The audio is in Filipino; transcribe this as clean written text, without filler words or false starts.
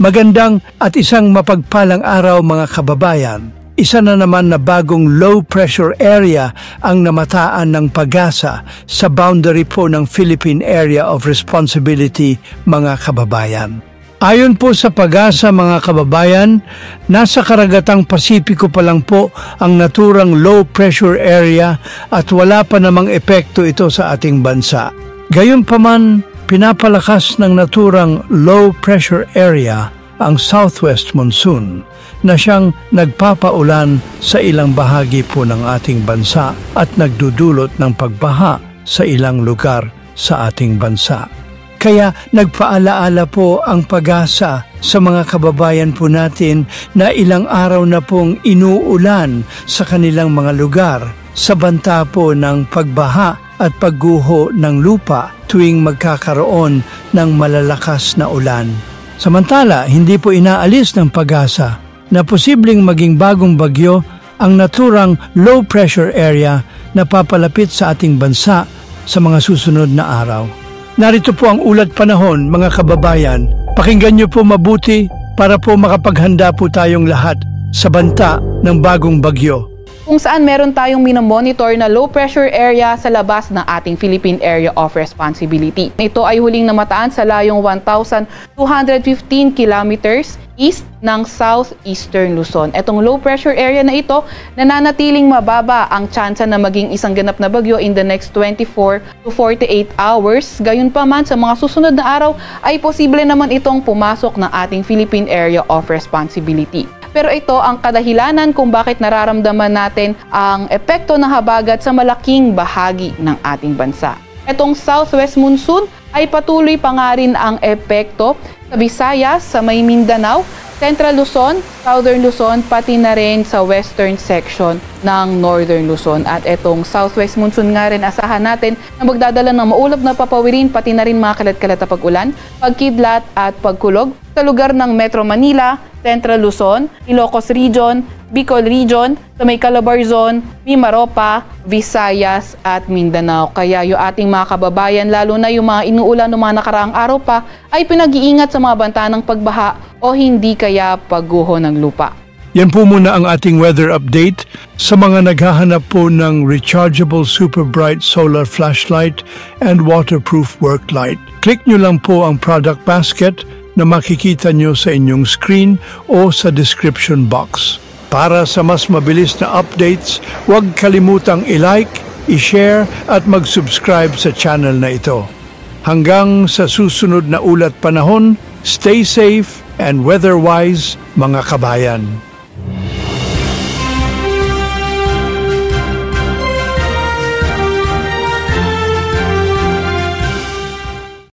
Magandang at isang mapagpalang araw mga kababayan. Isa na naman na bagong low pressure area ang namataan ng PAGASA sa boundary po ng Philippine Area of Responsibility mga kababayan. Ayon po sa PAGASA mga kababayan, nasa karagatang Pasipiko pa lang po ang naturang low pressure area at wala pa namang epekto ito sa ating bansa. Gayunpaman, pinapalakas ng naturang low pressure area ang southwest monsoon na siyang nagpapaulan sa ilang bahagi po ng ating bansa at nagdudulot ng pagbaha sa ilang lugar sa ating bansa. Kaya nagpaalaala po ang PAGASA sa mga kababayan po natin na ilang araw na pong inuulan sa kanilang mga lugar sa banta po ng pagbaha at pagguho ng lupa tuwing magkakaroon ng malalakas na ulan. Samantala, hindi po inaalis ng PAGASA na posibleng maging bagong bagyo ang naturang low pressure area na papalapit sa ating bansa sa mga susunod na araw. Narito po ang ulat panahon mga kababayan. Pakinggan niyo po mabuti para po makapaghanda po tayong lahat sa banta ng bagong bagyo. Kung saan meron tayong minomonitor na low pressure area sa labas ng ating Philippine Area of Responsibility. Ito ay huling namataan sa layong 1,215 kilometers east ng southeastern Luzon. Itong low pressure area na ito, nananatiling mababa ang tsansa na maging isang ganap na bagyo in the next 24 to 48 hours. Gayunpaman, sa mga susunod na araw ay posible naman itong pumasok ng ating Philippine Area of Responsibility. Pero ito ang kadahilanan kung bakit nararamdaman natin ang epekto ng habagat sa malaking bahagi ng ating bansa. Itong southwest monsoon ay patuloy pa nga rin ang epekto sa Visayas, sa may Mindanao, Central Luzon, Southern Luzon, pati na rin sa western section ng Northern Luzon. At itong southwest monsoon nga rin asahan natin na magdadala ng maulap na papawirin, pati na rin mga kalat-kalat na pag-ulan, pagkidlat at pagkulog sa lugar ng Metro Manila, Central Luzon, Ilocos Region, Bicol Region, sa may Calabar Zone, Mimaropa, Visayas at Mindanao. Kaya yung ating mga kababayan, lalo na yung mga inuulan ng mga nakaraang araw pa, ay pinag-iingat sa mga banta ng pagbaha o hindi kaya pagguho ng lupa. Yan po muna ang ating weather update. Sa mga naghahanap po ng rechargeable super bright solar flashlight and waterproof work light, click nyo lang po ang product basket na makikita nyo sa inyong screen o sa description box. Para sa mas mabilis na updates, huwag kalimutang i-like, i-share at mag-subscribe sa channel na ito. Hanggang sa susunod na ulat panahon, stay safe and weather-wise mga kabayan.